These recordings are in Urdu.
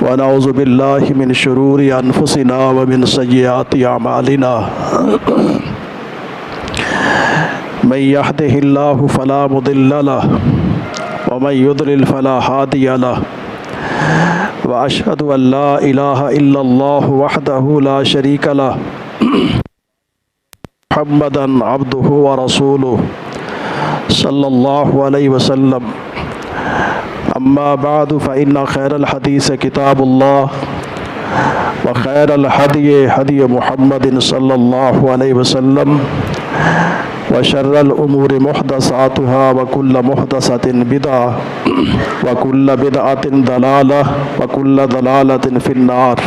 ونعوذ باللہ من شرور انفسنا ومن سیئات اعمالنا من يهده الله فلا مضل له ومن يضلل فلا هادي له واشهد ان لا اله الا الله وحده لا شريك له محمدا عبده ورسوله صلى الله عليه وسلم اما بعد فان خير الحديث كتاب الله وخير الهدي هدي محمد صلى الله عليه وسلم وشر الامور محدثاتها وكل محدثة بدعة وكل بدعة ضلالة وكل ضلالة في النار.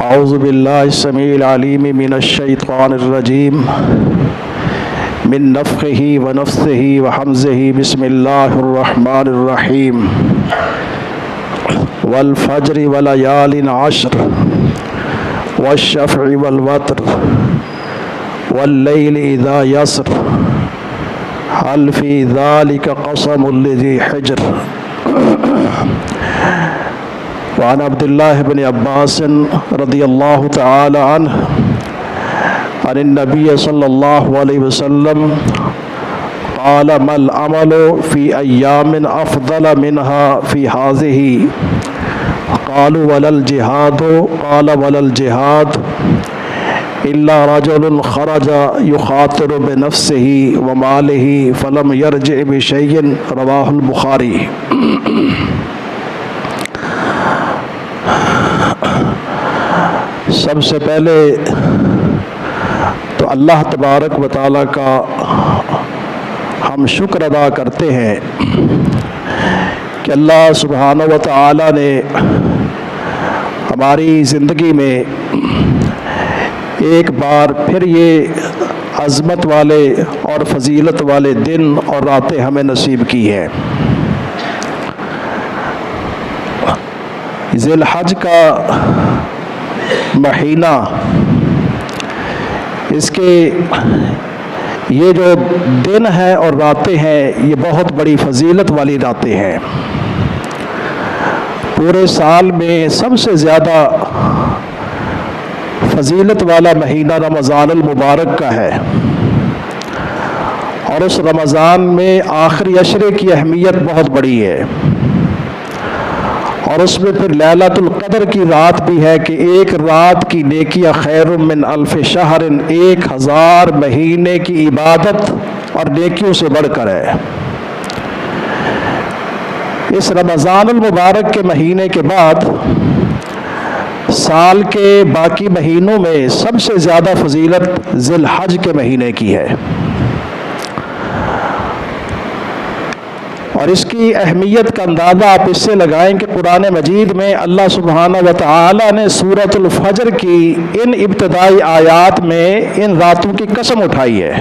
اعوذ باللہ السمیع العلیم من الشیطان الرجیم من نفخہ ونفثہ وحمزہ بسم اللہ الرحمن الرحیم والفجر وليال عشر والشفع والوتر واللیل اذا یسر هل فی ذلک قسم لذی حجر. وعن عبد الله بن عباس رضی اللہ تعالی عنہ عن النبی صلی اللہ علیہ وسلم قال ما العمل في ایام افضل منها في هذه قالوا ولا الجهاد قال ولا الجهاد الا رجل خرج يخاطر بنفسه وماله فلم يرجع بشيء رواه البخاری. سب سے پہلے تو اللہ تبارک و تعالیٰ کا ہم شکر ادا کرتے ہیں کہ اللہ سبحانہ و تعالیٰ نے ہماری زندگی میں ایک بار پھر یہ عظمت والے اور فضیلت والے دن اور راتیں ہمیں نصیب کی ہیں. ذی الحج کا مہینہ، اس کے یہ جو دن ہیں اور راتیں ہیں یہ بہت بڑی فضیلت والی راتیں ہیں. پورے سال میں سب سے زیادہ فضیلت والا مہینہ رمضان المبارک کا ہے، اور اس رمضان میں آخری عشرے کی اہمیت بہت بڑی ہے، اور اس میں پھر لیلۃ القدر کی رات بھی ہے کہ ایک رات کی نیکیاں خیر من الف شہر، 1000 مہینے کی عبادت اور نیکیوں سے بڑھ کر ہے. اس رمضان المبارک کے مہینے کے بعد سال کے باقی مہینوں میں سب سے زیادہ فضیلت ذی الحج کے مہینے کی ہے، اور اس کی اہمیت کا اندازہ آپ اس سے لگائیں کہ قرآن مجید میں اللہ سبحانہ و تعالی نے سورۃ الفجر کی ان ابتدائی آیات میں ان راتوں کی قسم اٹھائی ہے.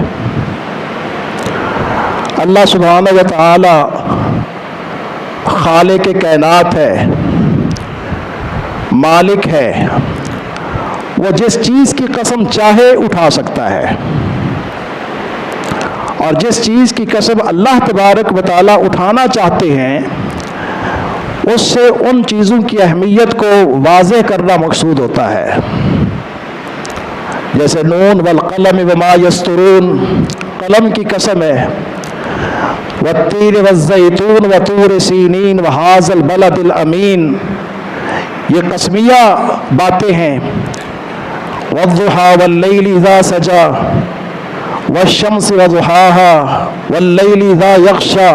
اللہ سبحانہ و تعالی خالق کائنات ہے، مالک ہے، وہ جس چیز کی قسم چاہے اٹھا سکتا ہے، اور جس چیز کی قسم اللہ تبارک و تعالیٰ اٹھانا چاہتے ہیں اس سے ان چیزوں کی اہمیت کو واضح کرنا مقصود ہوتا ہے. جیسے نون والقلم وما یسطرون، قلم کی قسم ہے، والتین والزیتون وطور سینین وہذا البلد الامین، یہ قسمیہ باتیں ہیں. والضحی واللیل اذا سجا والشمس وضحاها واللیل اذا یغشا.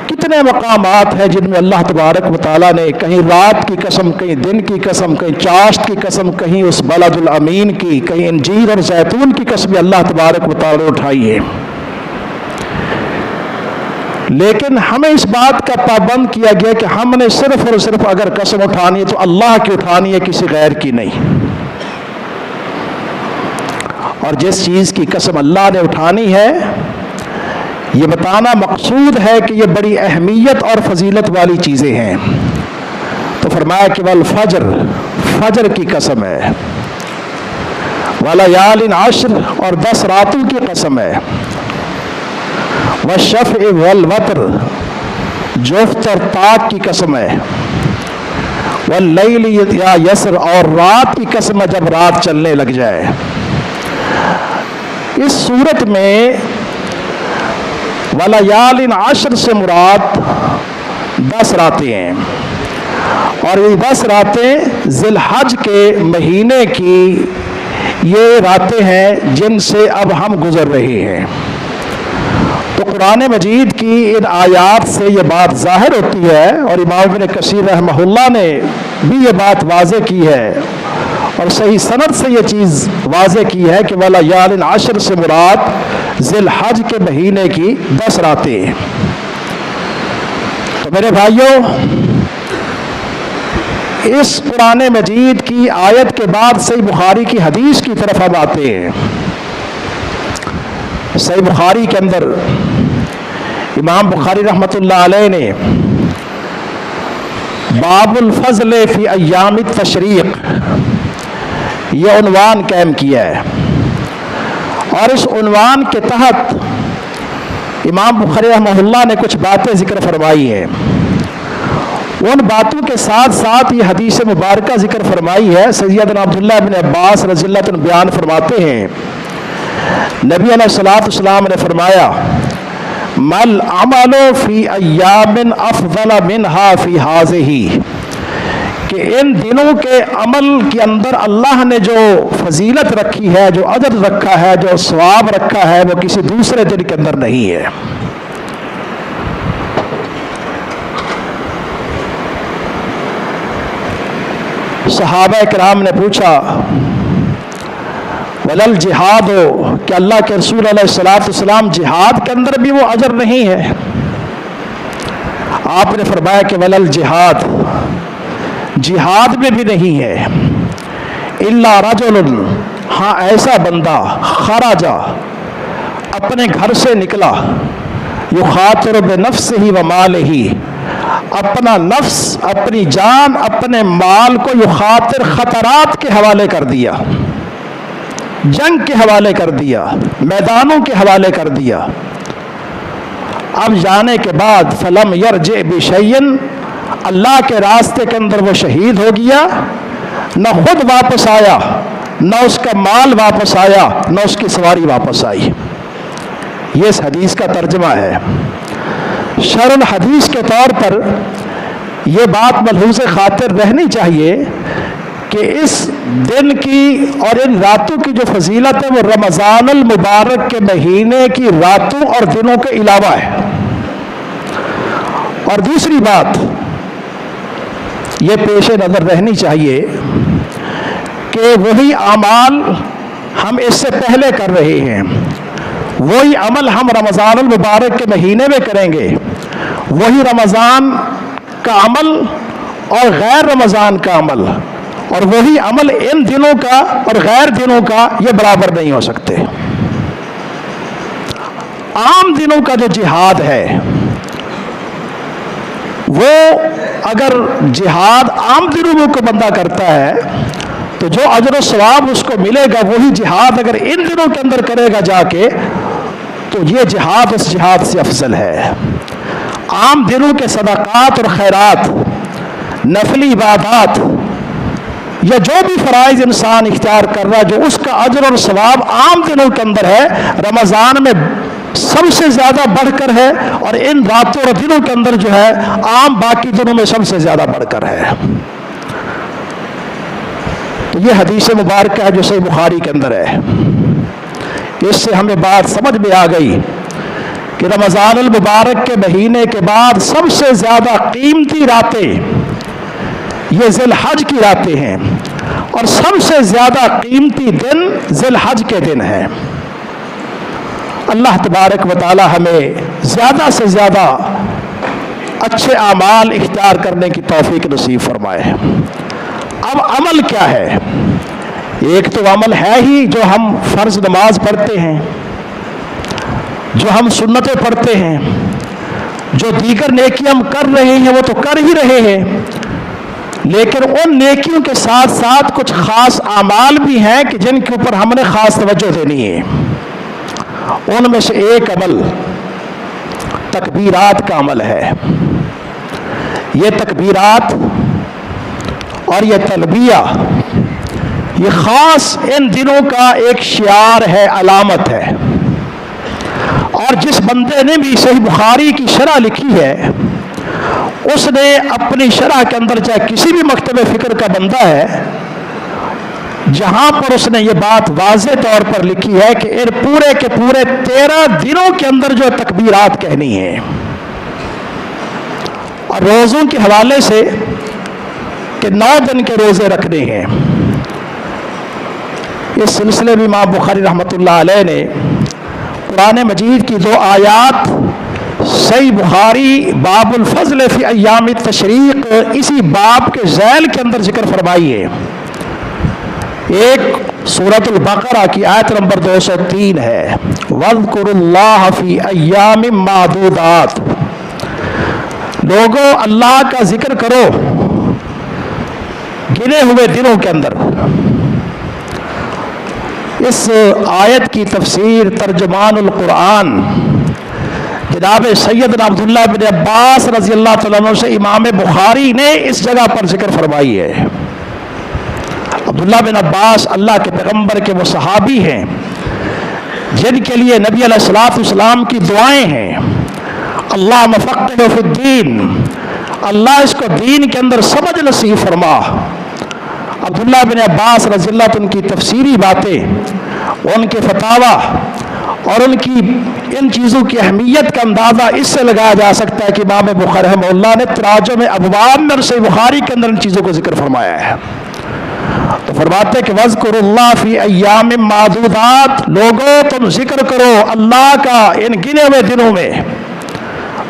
کتنے مقامات ہیں جن میں اللہ تبارک و تعالیٰ نے کہیں رات کی قسم، کہیں دن کی قسم، کہیں چاشت کی قسم، کہیں اس بلد الامین کی، کہیں انجیر اور زیتون کی قسم اللہ تبارک و تعالیٰ نے اٹھائی ہے. لیکن ہمیں اس بات کا پابند کیا گیا کہ ہم نے صرف اور صرف اگر قسم اٹھانی ہے تو اللہ کی اٹھانی ہے، کسی غیر کی نہیں. اور جس چیز کی قسم اللہ نے اٹھانی ہے یہ بتانا مقصود ہے کہ یہ بڑی اہمیت اور فضیلت والی چیزیں ہیں. تو فرمایا کہ والفجر، فجر کی قسم ہے، ولیال عشر، اور 10 راتوں کی قسم ہے، والشفع والوتر، جفت اور طاق کی قسم ہے. واللیل یا یسر، اور رات کی قسم جب رات چلنے لگ جائے۔ اس صورت میں ولیال عشر سے مراد 10 راتیں ہیں، اور یہ 10 راتیں ذی الحج کے مہینے کی یہ راتیں ہیں جن سے اب ہم گزر رہے ہیں۔ تو قرآن مجید کی ان آیات سے یہ بات ظاہر ہوتی ہے، اور امام ابن کثیر رحمہ اللہ نے بھی یہ بات واضح کی ہے، اور صحیح سند سے یہ چیز واضح کی ہے کہ ولیال عشر سے مراد ذی الحج کے مہینے کی 10 راتیں ہیں۔ تو میرے بھائیوں، اس قرآن مجید کی آیت کے بعد صحیح بخاری کی حدیث کی طرف ہم آتے ہیں۔ صحیح بخاری کے اندر امام بخاری رحمۃ اللہ علیہ نے باب الفضل فی ایام التشریق یہ عنوان قائم کیا ہے، اور اس عنوان کے تحت امام بخاری رحمہ اللہ نے کچھ باتیں ذکر فرمائی ہیں۔ ان باتوں کے ساتھ ساتھ یہ حدیث مبارکہ ذکر فرمائی ہے۔ سیدنا عبداللہ بن عباس رضی اللہ عنہ بیان فرماتے ہیں، نبی علیہ الصلوۃ والسلام نے فرمایا، مل عمل فی ایام افضل منہا فی ہذہ، کہ ان دنوں کے عمل کے اندر اللہ نے جو فضیلت رکھی ہے، جو اجر رکھا ہے، جو ثواب رکھا ہے، وہ کسی دوسرے دن کے اندر نہیں ہے۔ صحابہ کرام نے پوچھا، ولل جہاد ہو، کہ اللہ کے رسول علیہ الصلوۃ والسلام جہاد کے اندر بھی وہ اجر نہیں ہے؟ آپ نے فرمایا کہ ولل جہاد، جہاد میں بھی نہیں ہے، الا رجل، ہاں ایسا بندہ، خرجا، اپنے گھر سے نکلا، یخاطر بنفسہ و مالہ، اپنا نفس، اپنی جان، اپنے مال کو یخاطر، خطرات کے حوالے کر دیا، جنگ کے حوالے کر دیا، میدانوں کے حوالے کر دیا۔ اب جانے کے بعد فلم یرجع بشیء، اللہ کے راستے کے اندر وہ شہید ہو گیا، نہ خود واپس آیا، نہ اس کا مال واپس آیا، نہ اس کی سواری واپس آئی۔ یہ اس حدیث کا ترجمہ ہے۔ شرح الحدیث کے طور پر یہ بات ملحوظ خاطر رہنی چاہیے کہ اس دن کی اور ان راتوں کی جو فضیلت ہے وہ رمضان المبارک کے مہینے کی راتوں اور دنوں کے علاوہ ہے۔ اور دوسری بات یہ پیش نظر رہنی چاہیے کہ وہی اعمال ہم اس سے پہلے کر رہے ہیں، وہی عمل ہم رمضان المبارک کے مہینے میں کریں گے، وہی رمضان کا عمل اور غیر رمضان کا عمل، اور وہی عمل ان دنوں کا اور غیر دنوں کا یہ برابر نہیں ہو سکتے۔ عام دنوں کا جو جہاد ہے وہ اگر جہاد عام دنوں میں کو بندہ کرتا ہے تو جو اجر و ثواب اس کو ملے گا، وہی جہاد اگر ان دنوں کے اندر کرے گا جا کے، تو یہ جہاد اس جہاد سے افضل ہے۔ عام دنوں کے صدقات اور خیرات، نفلی عبادات، یا جو بھی فرائض انسان اختیار کر رہا ہے، جو اس کا اجر اور ثواب عام دنوں کے اندر ہے، رمضان میں سب سے زیادہ بڑھ کر ہے، اور ان راتوں اور دنوں کے اندر جو ہے عام باقی دنوں میں سب سے زیادہ بڑھ کر ہے۔ تو یہ حدیث مبارکہ ہے جو صحیح بخاری کے اندر ہے۔ اس سے ہمیں بات سمجھ میں آ گئی کہ رمضان المبارک کے مہینے کے بعد سب سے زیادہ قیمتی راتیں یہ ذی الحج کی راتیں ہیں، اور سب سے زیادہ قیمتی دن ذی الحج کے دن ہیں۔ اللہ تبارک و تعالی ہمیں زیادہ سے زیادہ اچھے اعمال اختیار کرنے کی توفیق نصیب فرمائے۔ اب عمل کیا ہے؟ ایک تو عمل ہے ہی جو ہم فرض نماز پڑھتے ہیں، جو ہم سنتیں پڑھتے ہیں، جو دیگر نیکی ہم کر رہے ہیں وہ تو کر ہی رہے ہیں، لیکن ان نیکیوں کے ساتھ ساتھ کچھ خاص اعمال بھی ہیں کہ جن کے اوپر ہم نے خاص توجہ دینی ہے۔ ان میں سے ایک عمل تکبیرات کا عمل ہے۔ یہ تکبیرات اور یہ تلبیہ یہ خاص ان دنوں کا ایک شعار ہے، علامت ہے۔ اور جس بندے نے بھی صحیح بخاری کی شرح لکھی ہے، اس نے اپنی شرح کے اندر چاہے کسی بھی مکتب فکر کا بندہ ہے، جہاں پر اس نے یہ بات واضح طور پر لکھی ہے کہ ان پورے کے پورے 13 دنوں کے اندر جو تکبیرات کہنی ہیں، اور روزوں کے حوالے سے کہ 9 دن کے روزے رکھنے ہیں۔ اس سلسلے میں امام بخاری رحمۃ اللہ علیہ نے قرآن مجید کی 2 آیات صحیح بخاری باب الفضل فی ایام التشریق اسی باب کے ذیل کے اندر ذکر فرمائی ہے۔ ایک سورۃ البقرہ کی آیت نمبر 203 ہے، وَاذْكُرُوا اللَّهَ فِي أَيَّامٍ مَّعْدُودَاتٍ، لوگوں اللہ کا ذکر کرو گنے ہوئے دنوں کے اندر۔ اس آیت کی تفسیر ترجمان القرآن جناب سیدنا عبداللہ بن عباس رضی اللہ تعالیٰ عنہ سے امام بخاری نے اس جگہ پر ذکر فرمائی ہے۔ عبداللہ بن عباس اللہ کے پیغمبر کے وہ صحابی ہیں جن کے لیے نبی علیہ السلام کی دعائیں ہیں، اللہ مفقہ فی الدین، اللہ اس کو دین کے اندر سمجھ نصیب فرما۔ عبداللہ بن عباس رضی اللہ عنہ کی تفسیری باتیں، ان کے فتاوی اور ان کی ان چیزوں کی اہمیت کا اندازہ اس سے لگایا جا سکتا ہے کہ امام بخاری رحمہ اللہ نے تراجم ابواب میں صحیح بخاری کے اندر ان چیزوں کو ذکر فرمایا ہے۔ تو فرماتے ہیں کہ وَاذْكُرُوا اللَّهَ فِي أَيَّامٍ مَّعْدُودَاتٍ، لوگوں تم ذکر کرو اللہ کا ان گنے ہوئے دنوں میں۔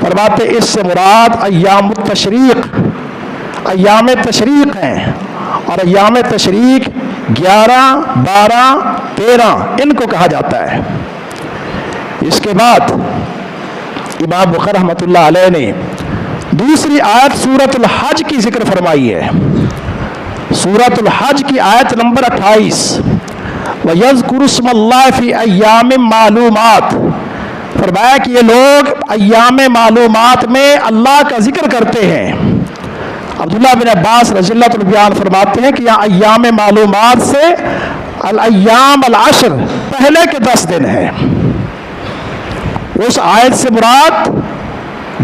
فرماتے اس سے مراد ایام التشریق، ایام تشریق ہیں، اور ایام تشریق 11، 12، 13 ان کو کہا جاتا ہے۔ اس کے بعد امام بخاری رحمۃ اللہ علیہ نے دوسری آیت سورۃ الحج کی ذکر فرمائی ہے۔ سورۃ الحج کی آیت نمبر 28، وَيَذْكُرُ اسْمَ اللَّهِ فِي أَيَّامٍ مَّعْلُومَاتٍ، فرمایا کہ یہ لوگ ایام معلومات میں اللہ کا ذکر کرتے ہیں۔ عبداللہ بن عباس رضی اللہ عنہ بیان فرماتے ہیں کہ یہاں ایام معلومات سے الایام العشر پہلے کے 10 دن ہیں۔ اس آیت سے مراد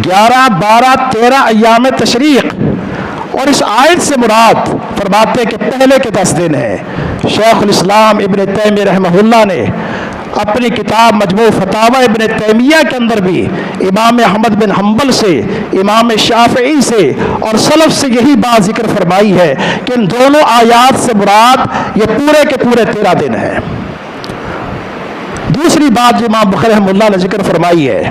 11، 12، 13 ایام تشریق، اور اس آیت سے مراد فرماتے ہیں کہ پہلے کے 10 دن ہیں۔ شیخ الاسلام ابن تیمیہ رحمہ اللہ نے اپنی کتاب مجموع فتاوی ابن تیمیہ کے اندر بھی امام احمد بن حنبل سے، امام شافعی سے اور سلف سے یہی بات ذکر فرمائی ہے کہ ان دونوں آیات سے مراد یہ پورے کے پورے 13 دن ہیں۔ دوسری بات جو امام بخاری رحمہ اللہ نے ذکر فرمائی ہے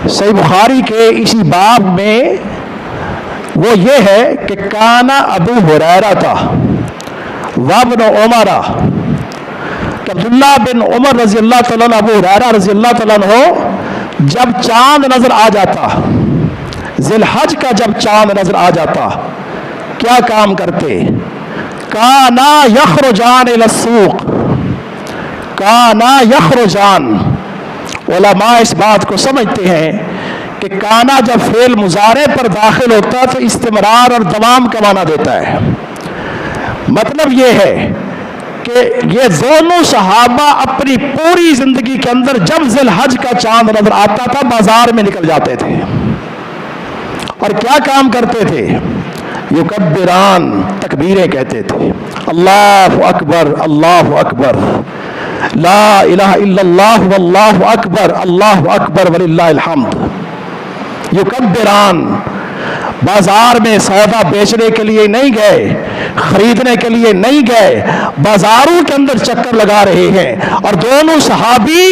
صحیح بخاری کے اسی باب میں، وہ یہ ہے کہ کانا ابو ہریرہ تھا وابن عمر، کہ عبداللہ بن عمر رضی اللہ تعالیٰ عنہ، ابو ہریرہ رضی اللہ تعالیٰ عنہ جب چاند نظر آ جاتا، ذی الحج کا جب چاند نظر آ جاتا، کیا کام کرتے؟ کانا یخرجان الی السوق، کانا یخرجان، علماء اس بات کو سمجھتے ہیں کہ کانا جب فعل مضارع پر داخل ہوتا ہے تو استمرار اور دوام کا معنی دیتا ہے۔ مطلب یہ ہے کہ یہ دونوں صحابہ اپنی پوری زندگی کے اندر جب ذی الحج کا چاند نظر آتا تھا بازار میں نکل جاتے تھے، اور کیا کام کرتے تھے؟ یکبران، تکبیریں کہتے تھے، اللہ اکبر، اللہ اکبر، لا الہ الا اللہ واللہ اکبر، اللہ اکبر وللہ الحمد۔ یکبران، بازار میں سودا بیچنے کے لیے نہیں گئے، خریدنے کے لیے نہیں گئے، بازاروں کے اندر چکر لگا رہے ہیں، اور دونوں صحابی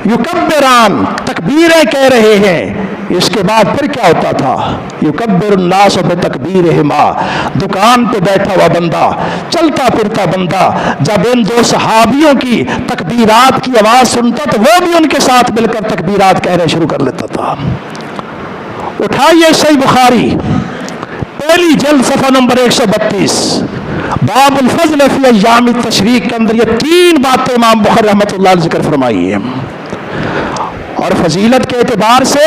یکبران، تکبیریں کہہ رہے ہیں۔ اس کے بعد پھر کیا ہوتا تھا؟ یکبر الناس بتکبیرہما، دکان پہ بیٹھا ہوا بندہ، چلتا پھرتا بندہ جب ان دو صحابیوں کی تکبیرات کی آواز سنتا تو وہ بھی ان کے ساتھ مل کر تکبیرات کہنے شروع کر لیتا تھا۔ اٹھائیے صحیح بخاری پہلی جلد صفحہ نمبر 132، باب الفضل فی ایام التشریق کے اندر یہ 3 باتیں امام بخاری رحمۃ اللہ علیہ ذکر فرمائی ہیں، اور فضیلت کے اعتبار سے